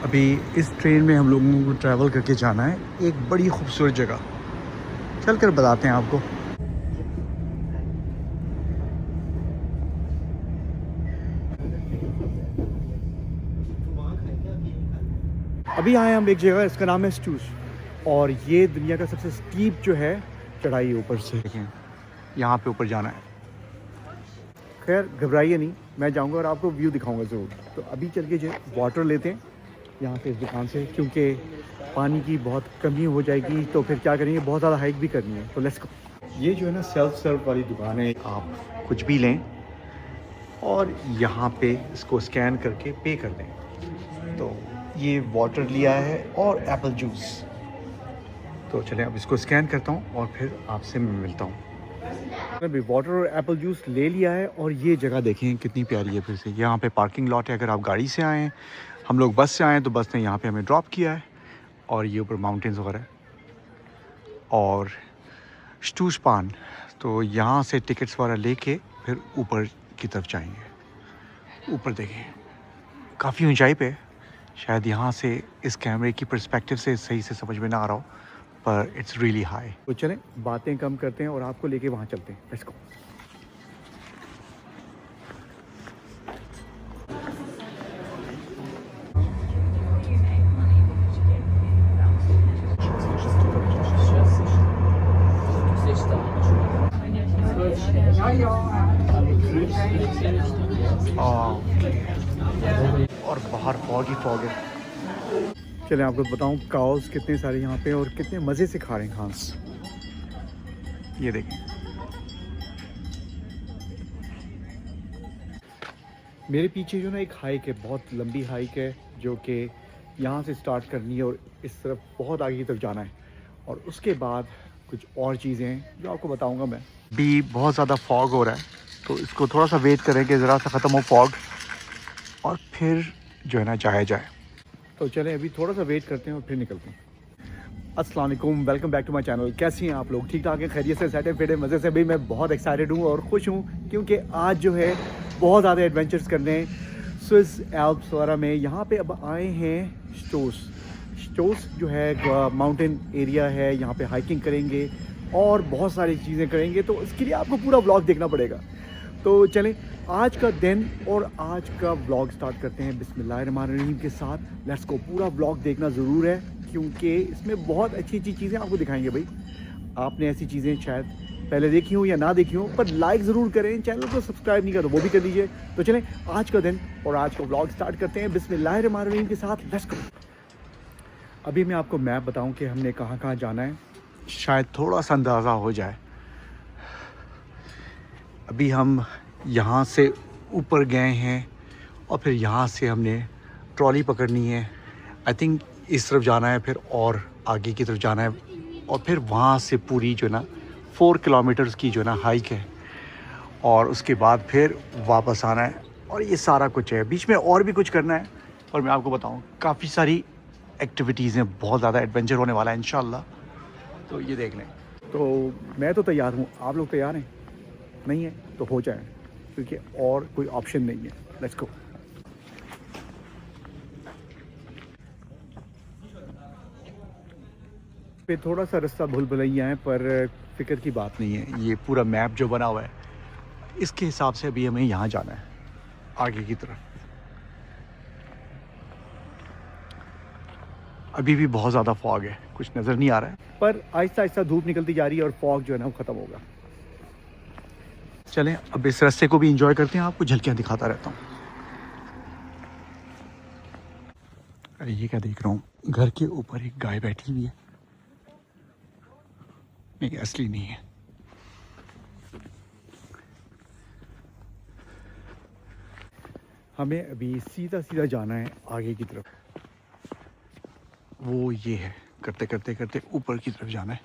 अभी इस ट्रेन में हम लोगों को ट्रैवल करके जाना है एक बड़ी खूबसूरत जगह। चल कर बताते हैं आपको। अभी आए हम एक जगह, इसका नाम है स्टूस, और ये दुनिया का सबसे स्टीप जो है चढ़ाई ऊपर से। देखें, यहाँ पे ऊपर जाना है। खैर घबराइए नहीं, मैं जाऊँगा और आपको व्यू दिखाऊंगा ज़रूर। तो अभी चल के जो वाटर लेते हैं यहाँ से, इस दुकान से, क्योंकि पानी की बहुत कमी हो जाएगी तो फिर क्या करेंगे, बहुत ज़्यादा हाइक भी करनी है। तो लेट्स गो। ये जो है ना सेल्फ सर्व वाली दुकान है, आप कुछ भी लें और यहाँ पे इसको स्कैन करके पे कर दें। तो ये वाटर लिया है और एप्पल जूस। तो चलें अब इसको स्कैन करता हूँ और फिर आपसे मैं मिलता हूँ। अभी वाटर और एप्पल जूस ले लिया है और ये जगह देखें कितनी प्यारी है। फिर से यहाँ पे पार्किंग लॉट है। अगर आप गाड़ी से आएँ, हम लोग बस से आएँ तो बस ने यहाँ पे हमें ड्रॉप किया है। और ये ऊपर माउंटेन्स वगैरह और स्टूस पान। तो यहाँ से टिकट्स वगैरह लेके फिर ऊपर की तरफ जाएंगे। ऊपर देखें काफ़ी ऊंचाई पे, शायद यहाँ से इस कैमरे की पर्सपेक्टिव से सही से समझ में ना आ रहा हो, पर इट्स रियली हाई। तो चलें बातें कम करते हैं और आपको लेके वहाँ चलते हैं। Let's go. और बाहर फॉग ही फॉग है। चलें आपको बताऊं काउस कितने सारे यहाँ पे और कितने मज़े से खा रहे हैं घास। ये देखें, मेरे पीछे जो ना एक हाइक है, बहुत लंबी हाइक है, जो कि यहाँ से स्टार्ट करनी है और इस तरफ बहुत आगे की तरफ जाना है। और उसके बाद कुछ और चीज़ें हैं जो आपको बताऊंगा मैं। भी बहुत ज़्यादा फॉग हो रहा है, तो इसको थोड़ा सा वेट करें कि ज़रा सा ख़त्म हो फॉग और फिर जो है ना जाया जाए। तो चलें अभी थोड़ा सा वेट करते हैं और फिर निकलते हैं। अस्सलाम वालेकुम, welcome back to my channel. कैसी हैं आप लोग? ठीक ठाक हैं, खैरियत से, सेट फिटे मज़े से? भाई मैं बहुत एक्साइटेड हूँ और खुश हूँ क्योंकि आज जो है बहुत ज़्यादा एडवेंचर्स करने स्विस एल्प्स वगैरह में। यहाँ पे अब आए हैं स्टोस जो है माउंटेन एरिया है। यहाँ पे हाइकिंग करेंगे और बहुत सारी चीज़ें करेंगे, तो इसके लिए आपको पूरा व्लॉग देखना पड़ेगा। तो चलें आज का दिन और आज का व्लॉग स्टार्ट करते हैं बिस्मिल्लाहिर्रहमानिर्रहीम के साथ। लेट्स को पूरा व्लॉग देखना ज़रूर है क्योंकि इसमें बहुत अच्छी अच्छी चीज़ें आपको दिखाएंगे। भाई आपने ऐसी चीज़ें शायद पहले देखी हो या ना देखी हो, पर लाइक ज़रूर करें, चैनल को सब्सक्राइब नहीं करो वो भी कर दीजिए। तो चलें आज का दिन और आज का व्लॉग स्टार्ट करते हैं बिस्मिल्लाहिर्रहमानिर्रहीम के साथ। Let's go. अभी मैं आपको मैप बताऊं कि हमने कहाँ कहाँ जाना है, शायद थोड़ा सा अंदाज़ा हो जाए। अभी हम यहाँ से ऊपर गए हैं और फिर यहाँ से हमने ट्रॉली पकड़नी है। आई थिंक इस तरफ जाना है, फिर और आगे की तरफ जाना है और फिर वहाँ से पूरी जो ना 4 किलोमीटर्स की जो ना हाइक है और उसके बाद फिर वापस आना है। और ये सारा कुछ है, बीच में और भी कुछ करना है। और मैं आपको बताऊँ काफ़ी सारी एक्टिविटीज़ हैं, बहुत ज़्यादा एडवेंचर होने वाला है इंशाल्लाह। तो ये देख लें। तो मैं तो तैयार हूँ, आप लोग तैयार हैं? नहीं है तो हो जाए, क्योंकि और कोई ऑप्शन नहीं है। Let's go. पे थोड़ा सा रास्ता भूल भुलैया है, पर फिक्र की बात नहीं है। ये पूरा मैप जो बना हुआ है इसके हिसाब से अभी हमें यहाँ जाना है आगे की तरफ। अभी भी बहुत ज़्यादा फॉग है, कुछ नज़र नहीं आ रहा है, पर आहिस्ता आहिस्ता धूप निकलती जा रही है और फॉग जो है ना वो ख़त्म होगा। चलें अब इस रास्ते को भी एंजॉय करते हैं, आपको झलकियाँ दिखाता रहता हूँ। अरे ये क्या देख रहा हूँ, घर के ऊपर एक गाय बैठी हुई है। नहीं, असली नहीं है। हमें अभी सीधा सीधा जाना है आगे की तरफ। वो ये है, करते करते करते ऊपर की तरफ जाना है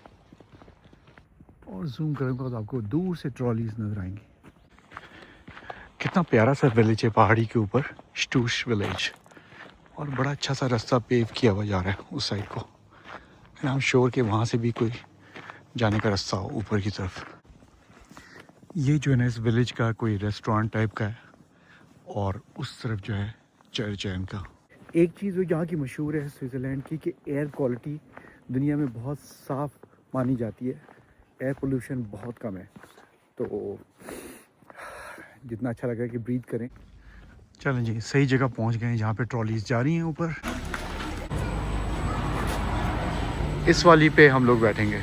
और जूम करूँगा तो आपको दूर से ट्रॉलीज नजर आएंगी। कितना प्यारा सा विलेज है पहाड़ी के ऊपर, स्टूस विलेज। और बड़ा अच्छा सा रास्ता पेव किया हुआ जा रहा है उस साइड को। आई एम श्योर कि वहाँ से भी कोई जाने का रास्ता हो ऊपर की तरफ। ये जो है ना इस विलेज का कोई रेस्टोरेंट टाइप का है और उस तरफ जो है चर्च है इनका। एक चीज़ जो यहाँ की मशहूर है स्विट्ज़रलैंड की कि एयर क्वालिटी दुनिया में बहुत साफ़ मानी जाती है, एयर पोल्यूशन बहुत कम है, तो जितना अच्छा लगा कि ब्रीथ करें। चलें जी, सही जगह पहुँच गए हैं जहाँ पे ट्रॉलीज जा रही हैं ऊपर। इस वाली पे हम लोग बैठेंगे।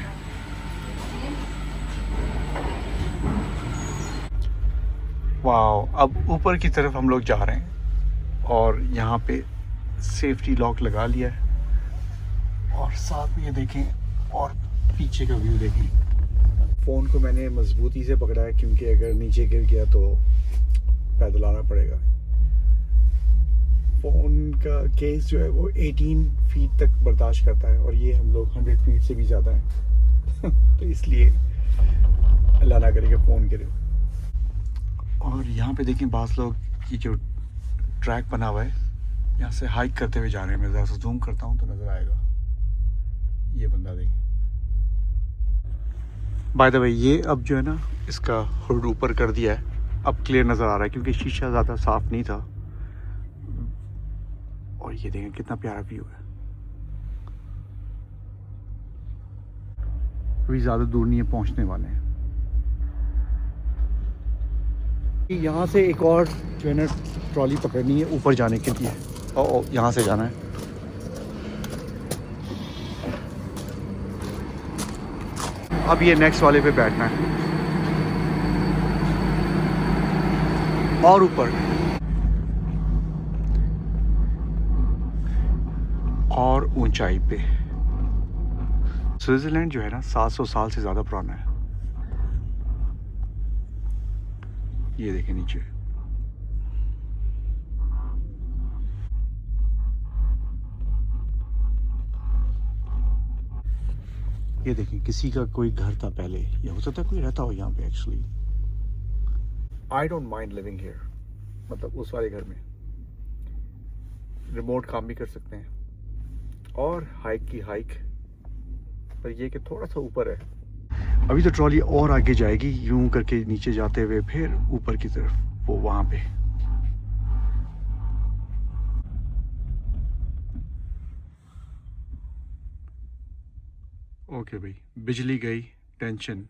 वाह, अब ऊपर की तरफ हम लोग जा रहे हैं और यहाँ पे सेफ्टी लॉक लगा लिया है और साथ में ये देखें और पीछे का व्यू देखें। फ़ोन को मैंने मजबूती से पकड़ा है क्योंकि अगर नीचे गिर गया तो पैदल आना पड़ेगा। फ़ोन का केस जो है वो 18 फीट तक बर्दाश्त करता है और ये हम लोग 100 फीट से भी ज़्यादा हैं तो इसलिए अल्लाह ना करे कि फ़ोन गिरे। और यहाँ पे देखें बास लोग ये जो ट्रैक बना हुआ है यहाँ से हाइक करते हुए जा रहे हैं। मैं ज़रा सा जूम करता हूँ तो नज़र आएगा। ये बंदा देखें। बाय द वे ये अब जो है ना इसका हुड ऊपर कर दिया है, अब क्लियर नज़र आ रहा है क्योंकि शीशा ज़्यादा साफ़ नहीं था। और ये देखें कितना प्यारा व्यू है। अभी ज़्यादा दूर नहीं है, पहुँचने वाले हैं। यहाँ से एक और जो है ना ट्रॉली पकड़नी है ऊपर जाने के लिए। ओ यहाँ से जाना है। अब ये नेक्स्ट वाले पे बैठना है और ऊपर और ऊंचाई पे। स्विट्ज़रलैंड जो है ना 700 साल से ज़्यादा पुराना है। ये देखें नीचे। ये देखें किसी का कोई घर था पहले, या हो सकता है कोई रहता हो यहाँ पे actually. I don't mind living here, मतलब उस वाले घर में रिमोट काम भी कर सकते हैं और हाइक की हाइक, पर ये कि थोड़ा सा ऊपर है। अभी तो ट्रॉली और आगे जाएगी यूं करके नीचे जाते हुए फिर ऊपर की तरफ, वो वहाँ पे। ओके भाई, बिजली गई, टेंशन।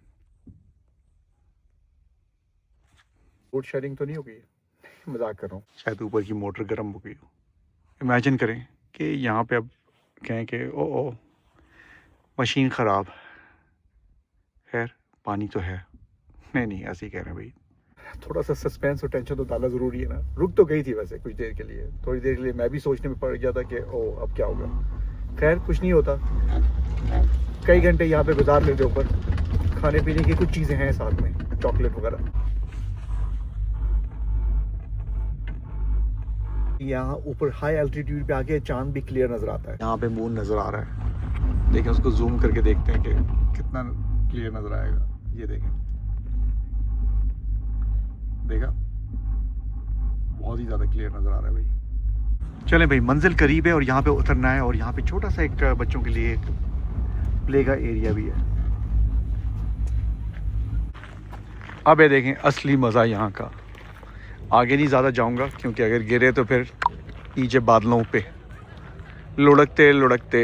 लोड शेडिंग तो नहीं हो गई? मजाक कर रहा हूँ, शायद ऊपर की मोटर गर्म हो गई हो। इमेजिन करें कि यहाँ पे अब कहें कि ओ मशीन ख़राब, खैर पानी तो है। नहीं ऐसे ही कह रहे हैं भाई। थोड़ा सा सस्पेंस और टेंशन तो डालना ज़रूरी है ना। रुक तो गई थी वैसे कुछ देर के लिए, थोड़ी देर के लिए मैं भी सोचने में पड़ गया था कि ओ अब क्या होगा। खैर कुछ नहीं होता, कई घंटे यहाँ पे गुजार लेते ऊपर। खाने पीने की कुछ चीज़ें हैं साथ में, चॉकलेट वगैरह। यहाँ ऊपर हाई एल्टीट्यूड पे आके चांद भी क्लियर नज़र आता है। यहाँ पे मून नज़र आ रहा है, देखें उसको जूम करके देखते हैं कि कितना क्लियर नज़र आएगा। ये देखें, देखा, बहुत ही ज़्यादा क्लियर नज़र आ रहा है भाई। चलें भाई, मंजिल करीब है और यहाँ पे उतरना है और यहाँ पे छोटा सा एक बच्चों के लिए प्ले का एरिया भी है। अब ये देखें असली मज़ा यहाँ का। आगे नहीं ज़्यादा जाऊँगा क्योंकि अगर गिरे तो फिर नीचे बादलों पे लुढ़कते लुढ़कते,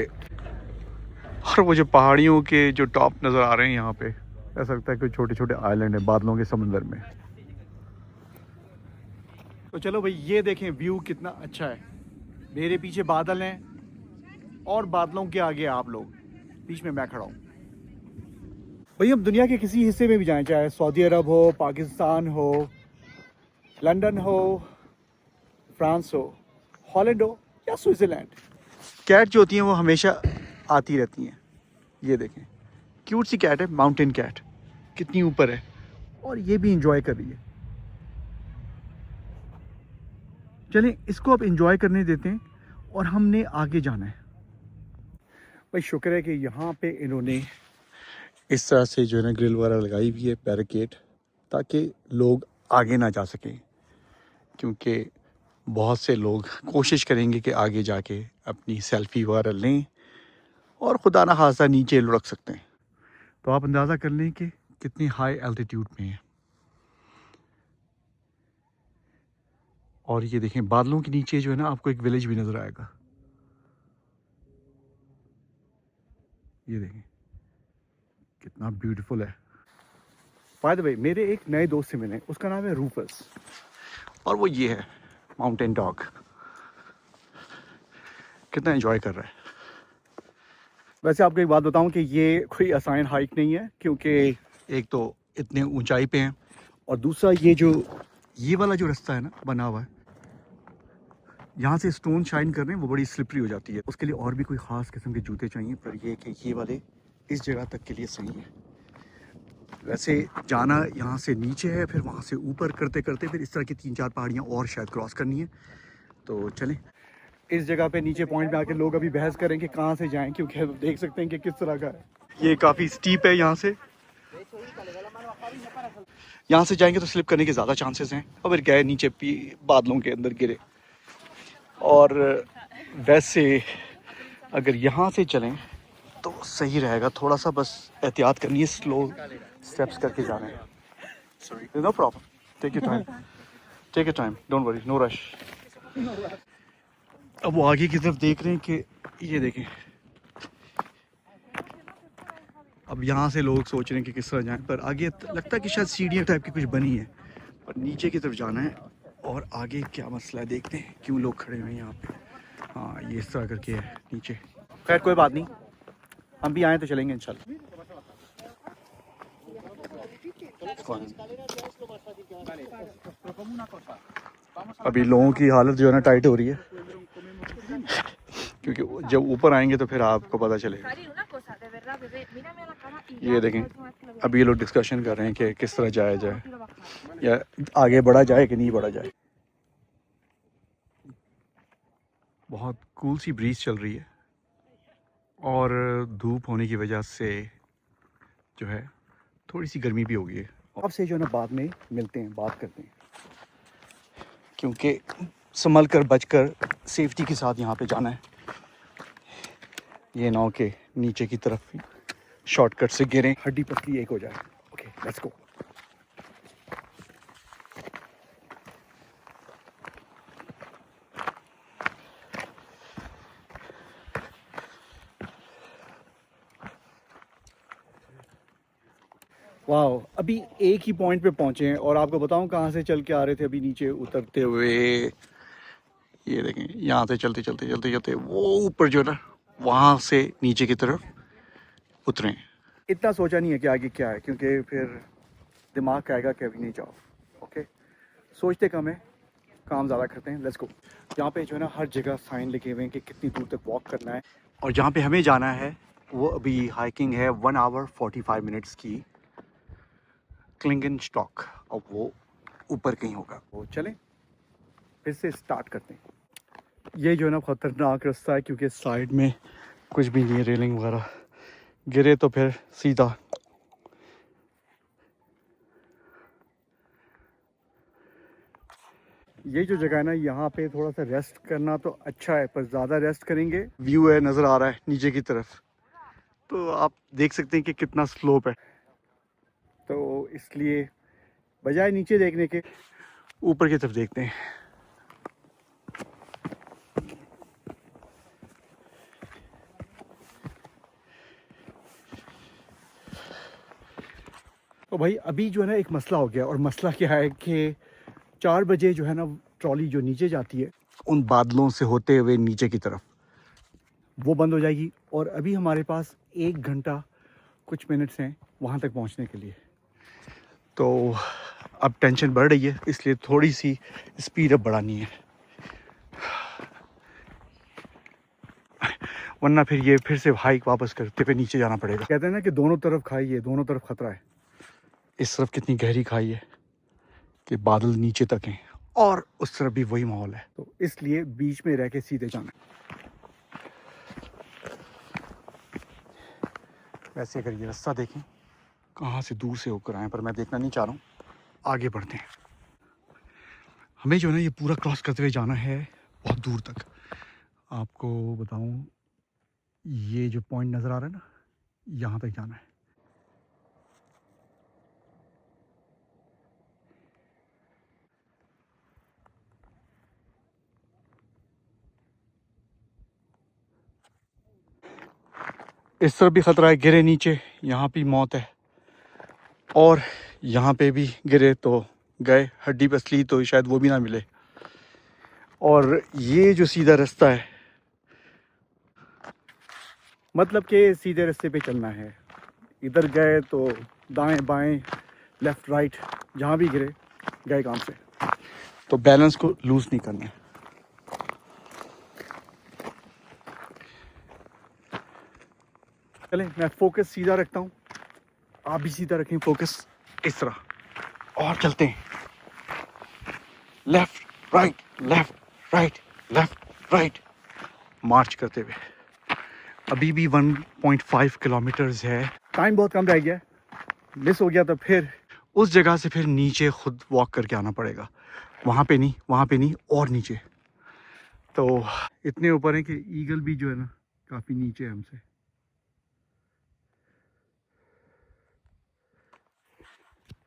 और वो जो पहाड़ियों के जो टॉप नज़र आ रहे हैं यहाँ पे, ऐसा लगता है कि छोटे छोटे आइलैंड है बादलों के समंदर में। तो चलो भाई, ये देखें व्यू कितना अच्छा है। मेरे पीछे बादल हैं और बादलों के आगे आप लोग, बीच में मैं खड़ा हूँ। भाई हम दुनिया के किसी हिस्से में भी जाएं, चाहे सऊदी अरब हो, पाकिस्तान हो, लंदन हो, फ्रांस हो, हॉलैंड हो या स्विट्ज़रलैंड, कैट जो होती हैं वो हमेशा आती रहती हैं। ये देखें क्यूट सी कैट है, माउंटेन कैट, कितनी ऊपर है और ये भी इंजॉय कर रही है। चलें इसको अब इंजॉय करने देते हैं और हमने आगे जाना है। भाई शुक्र है कि यहाँ पे इन्होंने इस तरह से जो है ना ग्रिल वगैरह लगाई हुई है, बैरिकेड, ताकि लोग आगे ना जा सकें, क्योंकि बहुत से लोग कोशिश करेंगे कि आगे जाके अपनी सेल्फी वगैरह लें और खुदा ना खास्ता नीचे लुढ़क सकते हैं। तो आप अंदाज़ा कर लें कि कितनी हाई एल्टीट्यूड में है। और ये देखें बादलों के नीचे जो है ना आपको एक विलेज भी नज़र आएगा। ये देखें कितना ब्यूटीफुल है। बाय द वे मेरे एक नए दोस्त से मिले, उसका नाम है रूफस, और वो ये है माउंटेन डॉग। कितना एंजॉय कर रहा है। वैसे आपको एक बात बताऊं कि ये कोई आसान हाइक नहीं है, क्योंकि एक तो इतने ऊंचाई पे हैं, और दूसरा ये वाला जो रास्ता है ना बना हुआ है, यहाँ से स्टोन शाइन कर रहे हैं, वो बड़ी स्लिपरी हो जाती है। उसके लिए और भी कोई ख़ास किस्म के जूते चाहिए, पर ये कि ये वाले इस जगह तक के लिए सही है। वैसे जाना यहाँ से नीचे है, फिर वहाँ से ऊपर करते करते फिर इस तरह की 3-4 पहाड़ियाँ और शायद क्रॉस करनी है। तो चलें। इस जगह पे नीचे पॉइंट पे आके लोग अभी बहस करें कि कहाँ से जाएं, क्योंकि अब देख सकते हैं कि किस तरह का है। ये काफ़ी स्टीप है। यहाँ से जाएंगे तो स्लिप करने के ज़्यादा चांसेस हैं, और फिर गए नीचे बादलों के अंदर गिरे। और वैसे अगर यहाँ से चलें तो सही रहेगा, थोड़ा सा बस एहतियात करनी है, स्लो स्टेप्स करके जाना है। Sorry, no problem, take your time, don't worry, no rush. अब वो आगे की तरफ देख रहे हैं कि ये देखें, अब यहाँ से लोग सोच रहे हैं कि किस तरह जाएं, पर आगे लगता है कि शायद सीढ़ियाँ टाइप की कुछ बनी है, पर नीचे की तरफ जाना है। और आगे क्या मसला है देखते हैं, क्यों लोग खड़े हुए हैं यहाँ पे। हाँ, ये इस तरह करके है नीचे। खैर कोई बात नहीं, हम भी आए तो चलेंगे इंशाल्लाह। अभी लोगों की हालत जो है ना टाइट हो रही है, क्योंकि जब ऊपर आएंगे तो फिर आपको पता चलेगा। ये देखें, अभी ये लोग डिस्कशन कर रहे हैं कि किस तरह जाया जाए, या आगे बढ़ा जाए कि नहीं बढ़ा जाए। बहुत कूल सी ब्रीज चल रही है, और धूप होने की वजह से जो है थोड़ी सी गर्मी भी हो गई है। आपसे जो है ना बाद में मिलते हैं, बात करते हैं, क्योंकि संभल कर बच कर सेफ्टी के साथ यहाँ पे जाना है। ये नाव के नीचे की तरफ शॉर्टकट से गिरें, हड्डी पसली एक हो जाए। Okay, let's go. वाह, अभी एक ही पॉइंट पे पहुंचे हैं, और आपको बताऊं कहाँ से चल के आ रहे थे अभी नीचे उतरते हुए। ये देखें, यहाँ से चलते चलते चलते चलते वो ऊपर जो है ना वहाँ से नीचे की तरफ उतरे। इतना सोचा नहीं है कि आगे क्या है, क्योंकि फिर दिमाग का आएगा कि अभी नहीं जाओ। ओके, सोचते कम है, काम ज़्यादा करते हैं। Let's go. यहाँ पे जो है ना हर जगह साइन लिखे हुए हैं कि कितनी दूर तक वॉक करना है, और जहाँ पे हमें जाना है वो अभी हाइकिंग है 1 आवर 45 मिनट्स की, क्लिंगन स्टॉक, और वो ऊपर कहीं होगा। वो चलें फिर से स्टार्ट करते हैं। ये जो है ना ख़तरनाक रास्ता है, क्योंकि साइड में कुछ भी नहीं है, रेलिंग वगैरह, गिरे तो फिर सीधा। ये जो जगह है ना, यहाँ पे थोड़ा सा रेस्ट करना तो अच्छा है, पर ज़्यादा रेस्ट करेंगे, व्यू है नज़र आ रहा है नीचे की तरफ, तो आप देख सकते हैं कि कितना स्लोप है। तो इसलिए बजाय नीचे देखने के ऊपर की तरफ देखते हैं। तो भाई अभी जो है ना एक मसला हो गया, और मसला क्या है कि 4 बजे जो है ना ट्रॉली जो नीचे जाती है उन बादलों से होते हुए नीचे की तरफ, वो बंद हो जाएगी, और अभी हमारे पास 1 घंटा कुछ मिनट्स हैं वहाँ तक पहुँचने के लिए। तो अब टेंशन बढ़ रही है, इसलिए थोड़ी सी स्पीड अब बढ़ानी है, वरना फिर ये फिर से हाइक वापस करते हुए नीचे जाना पड़ेगा। कहते हैं ना कि दोनों तरफ खाई है, दोनों तरफ खतरा है। इस तरफ कितनी गहरी खाई है कि बादल नीचे तक हैं, और उस तरफ भी वही माहौल है, तो इसलिए बीच में रह के सीधे जाना है। वैसे अगर ये रास्ता देखें कहाँ से दूर से होकर आए, पर मैं देखना नहीं चाह रहा हूँ, आगे बढ़ते हैं। हमें जो है ना ये पूरा क्रॉस करते हुए जाना है बहुत दूर तक। आपको बताऊँ, ये जो पॉइंट नज़र आ रहा है ना, यहाँ तक जाना है। इस तरफ भी ख़तरा है, गिरे नीचे यहाँ भी मौत है, और यहाँ पे भी गिरे तो गए, हड्डी पसली तो शायद वो भी ना मिले। और ये जो सीधा रास्ता है, मतलब कि सीधे रास्ते पे चलना है, इधर गए तो दाएं बाएं लेफ़्ट राइट जहाँ भी गिरे गए काम से, तो बैलेंस को लूज़ नहीं करना है। चलें, मैं फोकस सीधा रखता हूँ, आप भी सीधा रखें फोकस इस तरह, और चलते हैं लेफ़्ट राइट लेफ़्ट राइट मार्च करते हुए। अभी भी 1.5 किलोमीटर्स है, टाइम बहुत कम रह गया, मिस हो गया तो फिर उस जगह से फिर नीचे खुद वॉक करके आना पड़ेगा, वहाँ पे नहीं और नीचे। तो इतने ऊपर है कि ईगल भी जो है ना काफ़ी नीचे है हमसे।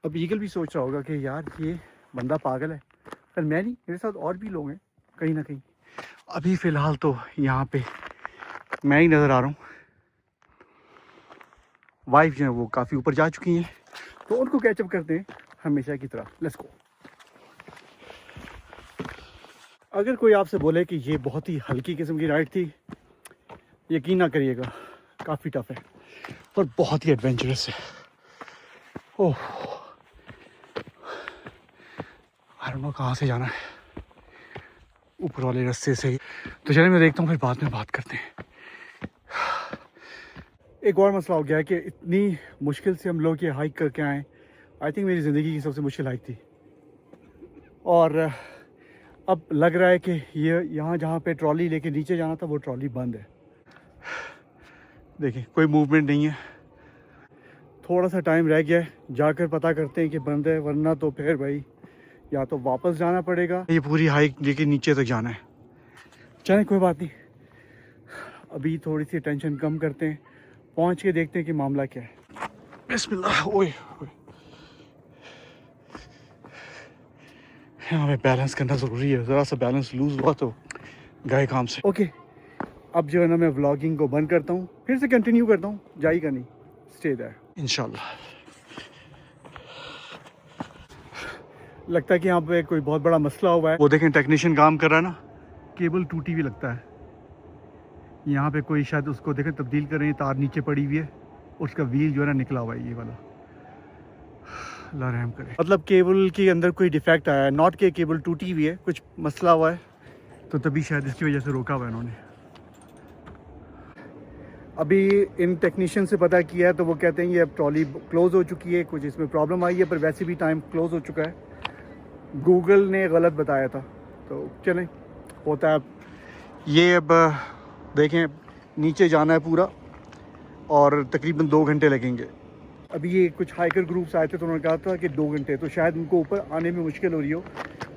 अब ईगल भी सोच रहा होगा कि यार ये बंदा पागल है, पर मैं नहीं, मेरे साथ और भी लोग हैं कहीं ना कहीं। अभी फ़िलहाल तो यहाँ पे मैं ही नज़र आ रहा हूँ, वाइफ जो है वो काफ़ी ऊपर जा चुकी हैं, तो उनको कैचअप करते हैं हमेशा की तरह। Let's go. अगर कोई आपसे बोले कि ये बहुत ही हल्की किस्म की राइड थी, यकीन ना करिएगा, काफ़ी टफ है और बहुत ही एडवेंचरस है। ओह, आई डोंट नो कहाँ से जाना है, ऊपर वाले रास्ते से ही। तो चलिए मैं देखता हूँ, फिर बाद में बात करते हैं। एक और मसला हो गया है कि इतनी मुश्किल से हम लोग ये हाइक करके आए, आई थिंक मेरी ज़िंदगी की सबसे मुश्किल हाइक थी। और अब लग रहा है कि ये यहाँ जहाँ पे ट्रॉली लेके नीचे जाना था वो ट्रॉली बंद है। देखिए कोई मूवमेंट नहीं है, थोड़ा सा टाइम रह गया है, जाकर पता करते हैं कि बंद है, वरना तो फिर भाई या तो वापस जाना पड़ेगा, ये पूरी हाइक लेके नीचे तक जाना है। चलें कोई बात नहीं, अभी थोड़ी सी टेंशन कम करते हैं, पहुंच के देखते हैं कि मामला क्या है। बिस्मिल्लाह। ओए यहाँ पे बैलेंस करना ज़रूरी है, ज़रा सा बैलेंस लूज़ हुआ तो गए काम से। ओके, अब जो है ना मैं व्लॉगिंग को बंद करता हूँ, फिर से कंटिन्यू करता हूँ, जाएगा नहीं, स्टे देयर इंशाल्लाह। लगता है कि यहाँ पे कोई बहुत बड़ा मसला हुआ है, वो देखें टेक्नीशियन काम कर रहा है ना, केबल टूटी हुई लगता है। यहाँ पे कोई शायद उसको देखें तब्दील कर रहे हैं, तार नीचे पड़ी हुई है, उसका व्हील जो है ना निकला हुआ है, ये वाला। अल्लाह रहम करे, मतलब केबल के अंदर कोई डिफेक्ट आया है, नॉट के केबल टूटी हुई है, कुछ मसला हुआ है, तो तभी शायद इसकी वजह से रोका हुआ है इन्होंने। अभी इन टेक्नीशियन से पता किया है तो वो कहते हैं ये अब ट्रॉली क्लोज़ हो चुकी है, कुछ इसमें प्रॉब्लम आई है, पर वैसे भी टाइम क्लोज़ हो चुका है, गूगल ने गलत बताया था। तो चलें, होता है। अब ये अब देखें नीचे जाना है पूरा, और तकरीबन 2 घंटे लगेंगे। अभी ये कुछ हाइकर ग्रुप्स आए थे तो उन्होंने कहा था कि 2 घंटे, तो शायद उनको ऊपर आने में मुश्किल हो रही हो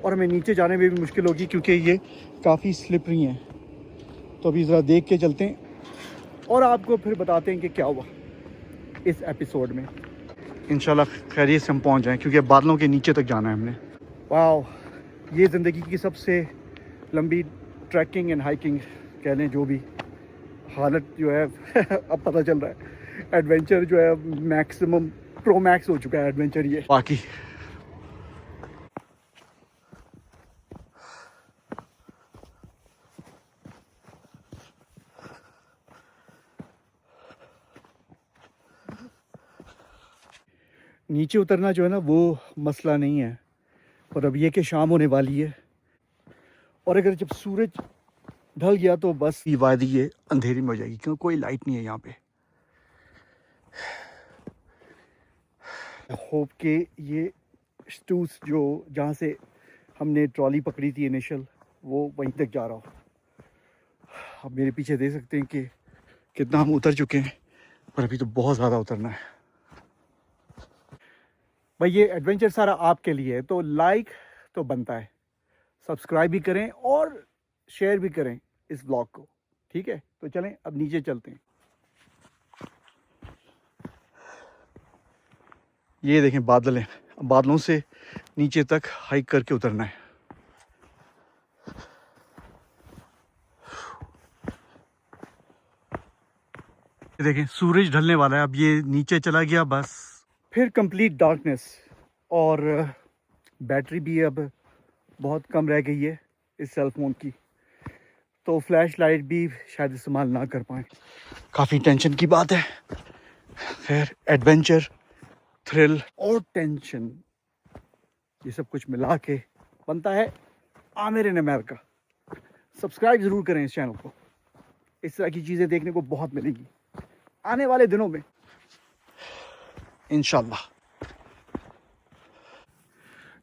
और हमें नीचे जाने में भी मुश्किल होगी, क्योंकि ये काफ़ी स्लिपरी हैं। तो अभी ज़रा देख के चलते हैं और आपको फिर बताते हैं कि क्या हुआ इस एपिसोड में। इंशाल्लाह खैरियत से हम पहुंच जाएं, क्योंकि बादलों के नीचे तक जाना है हमने। वाह, ये ज़िंदगी की सबसे लंबी ट्रैकिंग एंड हाइकिंग कह लें, जो भी हालत जो है अब पता चल रहा है, एडवेंचर जो है मैक्सिमम प्रो मैक्स हो चुका है एडवेंचर ये। बाकी नीचे उतरना जो है ना वो मसला नहीं है, और अब ये कि शाम होने वाली है, और अगर जब सूरज ढल गया तो बस ये वादी ये अंधेरी में हो जाएगी, क्योंकि कोई लाइट नहीं है यहाँ पे। होप के ये स्टूस जो जहाँ से हमने ट्रॉली पकड़ी थी इनिशियल, वो वहीं तक जा रहा हो। आप मेरे पीछे देख सकते हैं कि कितना हम उतर चुके हैं, पर अभी तो बहुत ज़्यादा उतरना है। भाई ये एडवेंचर सारा आपके लिए है, तो लाइक तो बनता है, सब्सक्राइब भी करें और शेयर भी करें इस ब्लॉग को, ठीक है। तो चलें अब नीचे चलते हैं। ये देखें बादल हैं, बादलों से नीचे तक हाइक करके उतरना है। ये देखें सूरज ढलने वाला है, अब ये नीचे चला गया बस, फिर कंप्लीट डार्कनेस। और बैटरी भी अब बहुत कम रह गई है इस सेल फोन की, तो फ्लैश लाइट भी शायद इस्तेमाल ना कर पाए। काफ़ी टेंशन की बात है। खैर, एडवेंचर, थ्रिल और टेंशन, ये सब कुछ मिला के बनता है आमिर इन अमेरिका। सब्सक्राइब ज़रूर करें इस चैनल को, इस तरह की चीज़ें देखने को बहुत मिलेंगी आने वाले दिनों में इंशाल्लाह।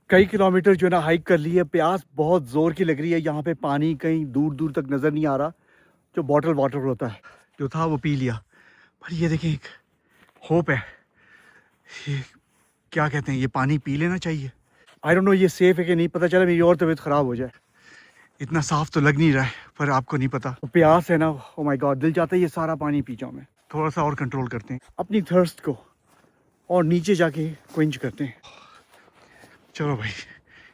कई किलोमीटर जो है ना हाइक कर ली है, प्यास बहुत ज़ोर की लग रही है। यहाँ पे पानी कहीं दूर दूर तक नज़र नहीं आ रहा, जो बॉटल वाटर होता है जो था वो पी लिया। पर ये देखें एक होप है, ये क्या कहते हैं, ये पानी पी लेना चाहिए। आई डोंट नो ये सेफ़ है कि नहीं, पता चला मेरी और तबीयत ख़राब हो जाए। इतना साफ़ तो लग नहीं रहा है, पर आपको नहीं पता तो प्यास है ना, ओ माय गॉड, दिल चाहता है ये सारा पानी पी जाऊँ मैं। थोड़ा सा और कंट्रोल करते हैं अपनी थर्स्ट को और नीचे जाके क्विंच करते हैं। चलो भाई,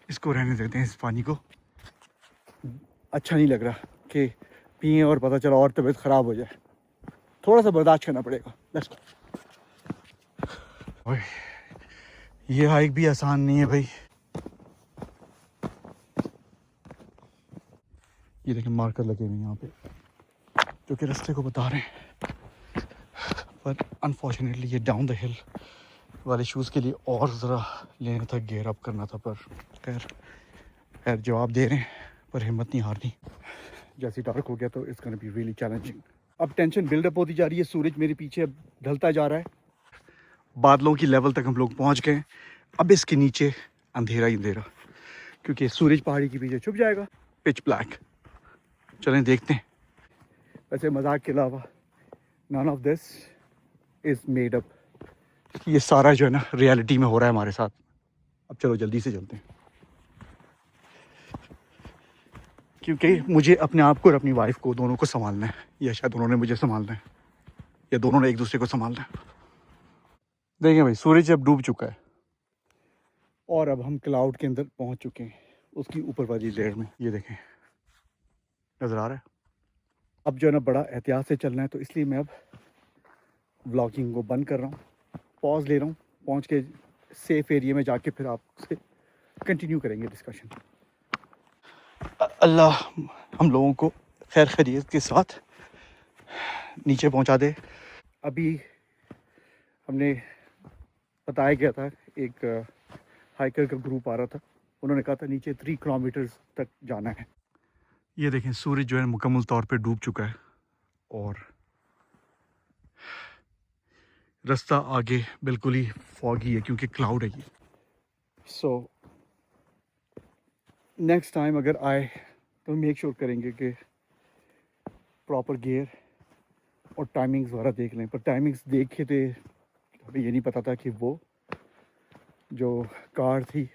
इसको रहने देते हैं, इस पानी को। अच्छा नहीं लग रहा कि पिए और पता चला और तबीयत ख़राब हो जाए, थोड़ा सा बर्दाश्त करना पड़ेगा। Let's go. ये हाइक भी आसान नहीं है भाई। ये देखिए मार्कर लगे हुए यहाँ पे जो कि रास्ते को बता रहे हैं, पर अनफॉर्चुनेटली ये डाउन द हिल वाले शूज़ के लिए और ज़रा लेना था, गेयर अप करना था, पर खैर जवाब दे रहे हैं, पर हिम्मत नहीं हारनी। जैसे डार्क हो गया तो it's gonna be really challenging. अब टेंशन बिल्डअप होती जा रही है, सूरज मेरे पीछे अब ढलता जा रहा है, बादलों की लेवल तक हम लोग पहुंच गए। अब इसके नीचे अंधेरा ही अंधेरा, क्योंकि सूरज पहाड़ी के पीछे छुप जाएगा, पिच ब्लैक। चलें देखते हैं। वैसे मजाक के अलावा none of this is made up, ये सारा जो है ना रियलिटी में हो रहा है हमारे साथ। अब चलो जल्दी से चलते हैं, क्योंकि मुझे अपने आप को और अपनी वाइफ को दोनों को संभालना है, या शायद उन्होंने मुझे संभालना है, या दोनों ने एक दूसरे को संभालना है। देखें भाई, सूरज अब डूब चुका है और अब हम क्लाउड के अंदर पहुंच चुके हैं, उसकी ऊपर वाली लेयर में। ये देखें, नज़र आ रहा है। अब जो है ना बड़ा एहतियात से चलना है, तो इसलिए मैं अब व्लॉगिंग को बंद कर रहा हूँ, पॉज ले रहा हूँ, पहुँच के सेफ एरिया में जाके फिर आपसे कंटिन्यू करेंगे डिस्कशन। अल्लाह हम लोगों को खैर खैरियत के साथ नीचे पहुंचा दे। अभी हमने बताया गया था, एक हाइकर का ग्रुप आ रहा था, उन्होंने कहा था नीचे 3 किलोमीटर तक जाना है। ये देखें सूरज जो है मुकम्मल तौर पे डूब चुका है और रास्ता आगे बिल्कुल ही फॉगी है, क्योंकि क्लाउड है ये। सो नेक्स्ट टाइम अगर आए तो मेक श्योर करेंगे कि प्रॉपर गियर और टाइमिंग्स वगैरह देख लें। पर टाइमिंग्स देखे थे, हमें ये नहीं पता था कि वो जो कार थी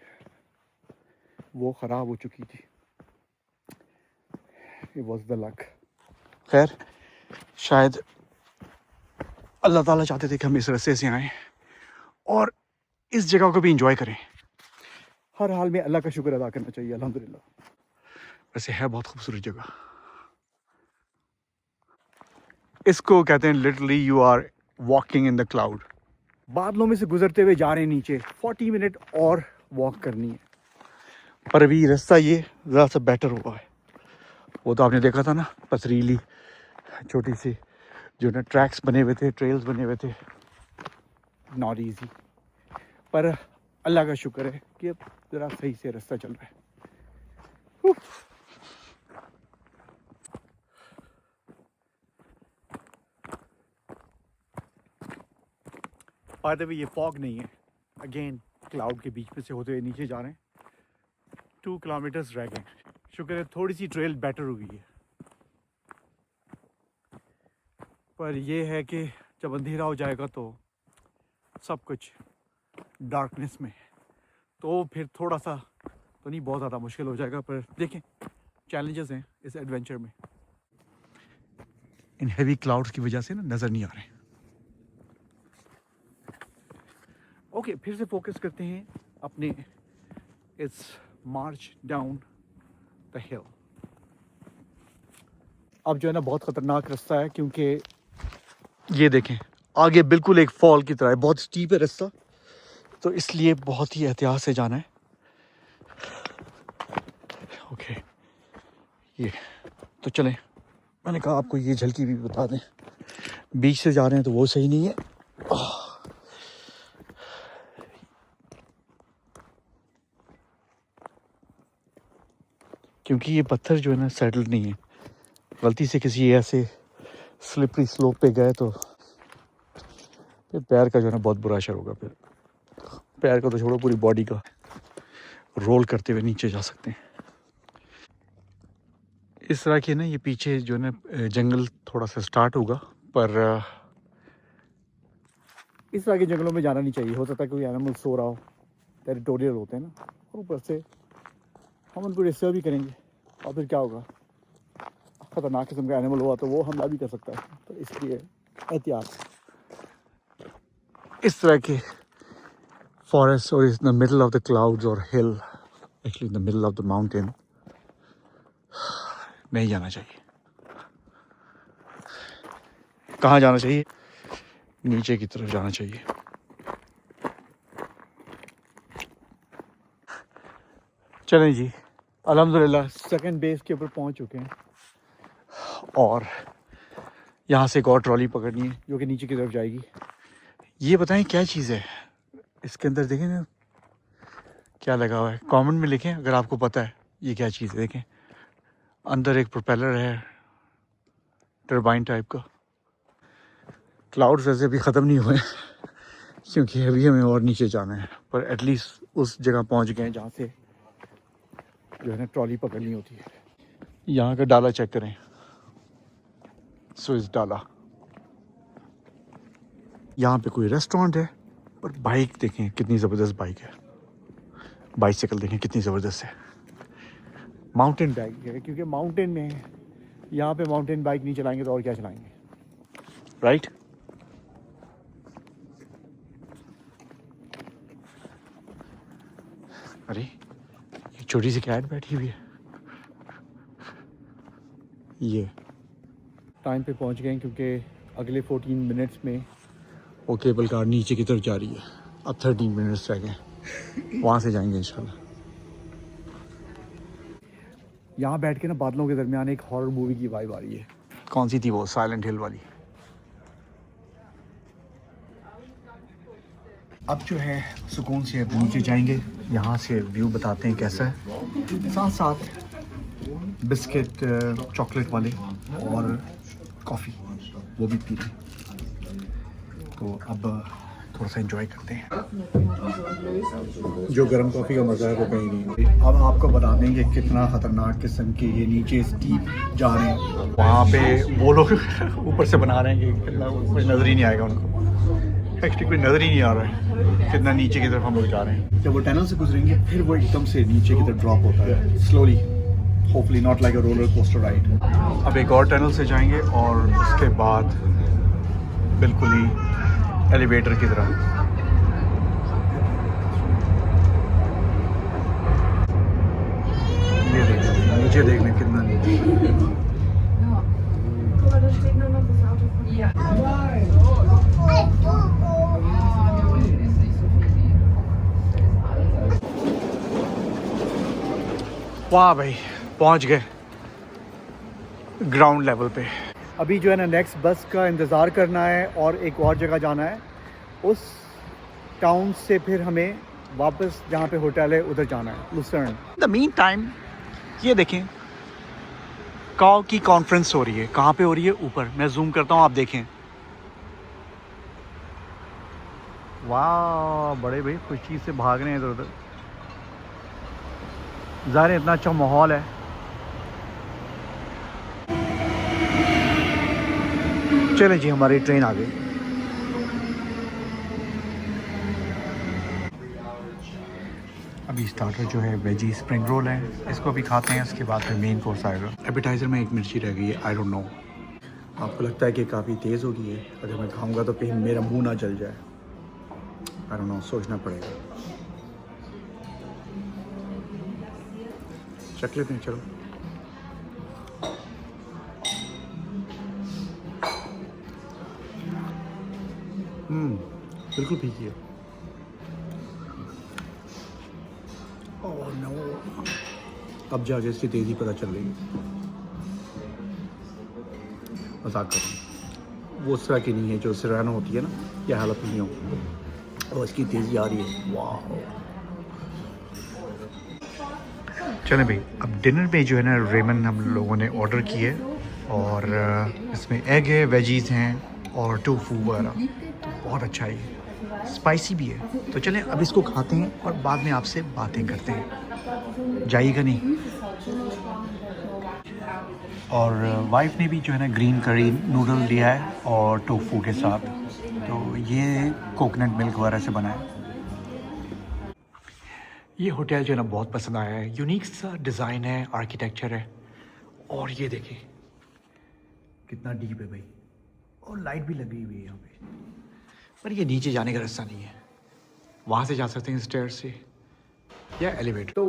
वो ख़राब हो चुकी थी। It was the luck. खैर, शायद अल्लाह ताला चाहते थे कि हम इस रास्ते से आएँ और इस जगह को भी इंजॉय करें। हर हाल में अल्लाह का शुक्र अदा करना चाहिए, अल्हम्दुलिल्लाह। वैसे है बहुत खूबसूरत जगह। इसको कहते हैं literally you are walking in the cloud. बादलों में से गुजरते हुए जा रहे हैं नीचे, 40 मिनट और वॉक करनी है। पर अभी रास्ता ये ज़रा सा बेटर हुआ है। वो तो आपने देखा था ना, पथरीली छोटी सी जो ना ट्रैक्स बने हुए थे, ट्रेल्स बने हुए थे, नॉट ईजी। पर अल्लाह का शुक्र है कि अब ज़रा सही से रास्ता चल रहा है। बाय द वे ये फॉग नहीं है, अगेन क्लाउड के बीच में से होते हुए नीचे जा रहे हैं। 2 किलोमीटर्स रह गए। शुक्र है थोड़ी सी ट्रेल बेटर हुई है, पर यह है कि जब अंधेरा हो जाएगा तो सब कुछ डार्कनेस में, तो फिर थोड़ा सा तो नहीं, बहुत ज़्यादा मुश्किल हो जाएगा। पर देखें, चैलेंजेस हैं इस एडवेंचर में। इन हेवी क्लाउड्स की वजह से ना नज़र नहीं आ रहे। ओके, फिर से फोकस करते हैं अपने इस मार्च डाउन द हिल। अब जो है ना बहुत ख़तरनाक रास्ता है, क्योंकि ये देखें आगे बिल्कुल एक फॉल की तरह है, बहुत स्टीप है रास्ता, तो इसलिए बहुत ही एहतियात से जाना है। ओके ये तो चलें, मैंने कहा आपको ये झलकी भी बता दें। बीच से जा रहे हैं तो वो सही नहीं है। क्योंकि ये पत्थर जो है ना सेटल नहीं है, गलती से किसी ऐसे स्लिपरी स्लोप पे गए तो फिर पैर का जो है ना बहुत बुरा असर होगा। फिर पैर का तो छोड़ो, पूरी बॉडी का रोल करते हुए नीचे जा सकते हैं। इस तरह के ना ये पीछे जो है ना जंगल थोड़ा सा स्टार्ट होगा, पर इस तरह के जंगलों में जाना नहीं चाहिए। हो सकता है कोई एनिमल सो रहा हो, टेरिटोरियल होते हैं ना, और ऊपर से हम उनको डिस्टर्ब भी करेंगे और फिर क्या होगा, ख़तरनाक किस्म का एनिमल हुआ तो वो हमला भी कर सकता है। तो इसलिए एहतियात। इस तरह के फॉरेस्ट और in the middle of the clouds और hill, actually in the middle of the mountain नहीं जाना चाहिए। कहाँ जाना चाहिए? नीचे की तरफ जाना चाहिए। चलें जी, अल्हम्दुलिल्लाह सेकंड बेस के ऊपर पहुंच चुके हैं और यहाँ से एक और ट्रॉली पकड़नी है जो कि नीचे की तरफ जाएगी। ये बताएं क्या चीज़ है इसके अंदर? देखें ना क्या लगा हुआ है, कमेंट में लिखें अगर आपको पता है ये क्या चीज़ है। देखें अंदर एक प्रोपेलर है टरबाइन टाइप का। क्लाउड्स वैसे अभी ख़त्म नहीं हुए क्योंकि अभी हमें और नीचे जाना है, पर एटलीस्ट उस जगह पहुंच गए हैं जहाँ से जो है ना ट्रॉली पकड़नी होती है। यहाँ का डाला चेक करें, स्विस डाला। यहाँ पे कोई रेस्टोरेंट है, पर बाइक देखें कितनी ज़बरदस्त बाइक है, बाइसिकल देखें कितनी ज़बरदस्त है। माउंटेन बाइक है, क्योंकि माउंटेन में यहाँ पे माउंटेन बाइक नहीं चलाएंगे तो और क्या चलाएंगे, राइट? अरे एक छोटी सी कैट बैठी हुई है। ये टाइम पे पहुँच गए क्योंकि अगले 14 मिनट्स में वो केबल कार नीचे की तरफ जा रही है। अब 13 मिनट्स रह गए, वहाँ से जाएंगे इंशाल्लाह। यहाँ बैठ के ना बादलों के दरमियान एक हॉरर मूवी की वाइब आ रही है। कौन सी थी वो? साइलेंट हिल वाली। अब जो है सुकून से अब नीचे जाएंगे, यहाँ से व्यू बताते हैं कैसा है, साथ साथ बिस्किट चॉकलेट वाले और कॉफ़ी वो भी पी लें। तो अब थोड़ा सा एंजॉय करते हैं। जो गर्म कॉफ़ी का मज़ा है वो कहीं नहीं। अब आपको बता दें कि कितना ख़तरनाक किस्म के ये नीचे स्टीप जा रहे हैं। वहाँ पे वो लोग ऊपर से बना रहे हैं कि कुछ नज़र ही नहीं आएगा उनको, एक्चुअली कोई नज़र ही नहीं आ रहा है कितना नीचे की तरफ हम लोग जा रहे हैं। जब वो टनल से गुजरेंगे फिर वो एकदम से नीचे की तरफ ड्रॉप होता है slowly, hopefully not like a roller coaster ride. अब एक और टनल से जाएंगे और उसके बाद बिल्कुल ही एलिवेटर की तरह। ये देखिए नीचे, देखने कितना नीचे। वाह भाई, पहुंच गए ग्राउंड लेवल पे। अभी जो है ना नेक्स्ट बस का इंतज़ार करना है और एक और जगह जाना है। उस टाउन से फिर हमें वापस जहाँ पे होटल है उधर जाना है, लुसर्न। द मीन टाइम ये देखें काओ की कॉन्फ्रेंस हो रही है। कहाँ पे हो रही है? ऊपर। मैं जूम करता हूँ, आप देखें। वाह बड़े भाई खुशी से भाग रहे हैं इधर उधर। ज़ाहिर इतना अच्छा माहौल है। चलें जी, हमारी ट्रेन आ गई। अभी स्टार्टर जो है वेजी स्प्रिंग रोल है, इसको भी खाते हैं, उसके बाद फिर मेन कोर्स आएगा। एपिटाइज़र में एक मिर्ची रह गई है, आई डोंट नो। आपको लगता है कि काफ़ी तेज़ हो गई है? अगर मैं खाऊंगा तो कहीं मेरा मुंह ना जल जाए, आई डोंट नो, सोचना पड़ेगा। चख लेते हैं, चलो। बिल्कुल फीकी है। ओह नो, अब जाके इसकी तेज़ी पता चल रही है। मजाक कर रहा हूँ, वो उस तरह की नहीं है जो सिरानो होती है ना, या हालापिनो, और इसकी तेज़ी आ रही है। वाह। चलें भाई, अब डिनर में जो है ना रेमन हम लोगों ने ऑर्डर की है, और इसमें एग है, वेजीज़ हैं और टोफू वगैरह, तो बहुत अच्छा है ये, स्पाइसी भी है। तो चलें अब इसको खाते हैं और बाद में आपसे बातें करते हैं, जाइएगा नहीं। और वाइफ ने भी जो है ना ग्रीन करी नूडल लिया है और टोफू के साथ, तो ये कोकोनट मिल्क वगैरह से बना है। ये होटल जो है ना बहुत पसंद आया है, यूनिक सा डिज़ाइन है, आर्किटेक्चर है, और ये देखिए कितना डीप है भाई, और लाइट भी लगी हुई है यहाँ पे। पर ये नीचे जाने का रास्ता नहीं है, वहाँ से जा सकते हैं स्टेयर से या एलिवेटर। तो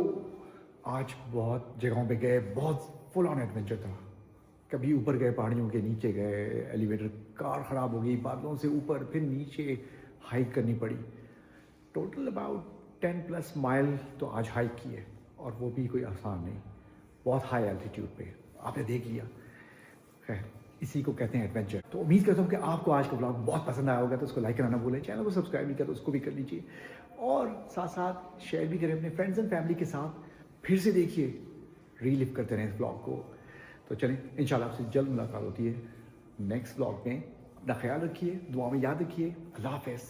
आज बहुत जगहों पे गए, बहुत फुल ऑन एडवेंचर था। कभी ऊपर गए, पहाड़ियों के नीचे गए, एलिवेटर कार ख़राब हो गई, बादलों से ऊपर फिर नीचे हाइक करनी पड़ी। टोटल अबाउट 10+ माइल तो आज हाइक की है, और वो भी कोई आसान नहीं, बहुत हाई एल्टीट्यूड पे, आपने देख लिया। खैर, इसी को कहते हैं एडवेंचर। तो उम्मीद करता हूँ कि आपको आज का ब्लॉग बहुत पसंद आया होगा, तो उसको लाइक करना ना भूलें, चैनल को सब्सक्राइब नहीं किया तो उसको भी कर लीजिए, और साथ साथ शेयर भी करें अपने फ्रेंड्स एंड फैमिली के साथ। फिर से देखिए, रीलिव करते रहें इस ब्लॉग को। तो चलें, इंशाल्लाह आपसे जल्द मुलाकात होती है नेक्स्ट ब्लॉग में। अपना ख्याल रखिए, दुआ में याद रखिए। अल्लाह हाफ़िज़।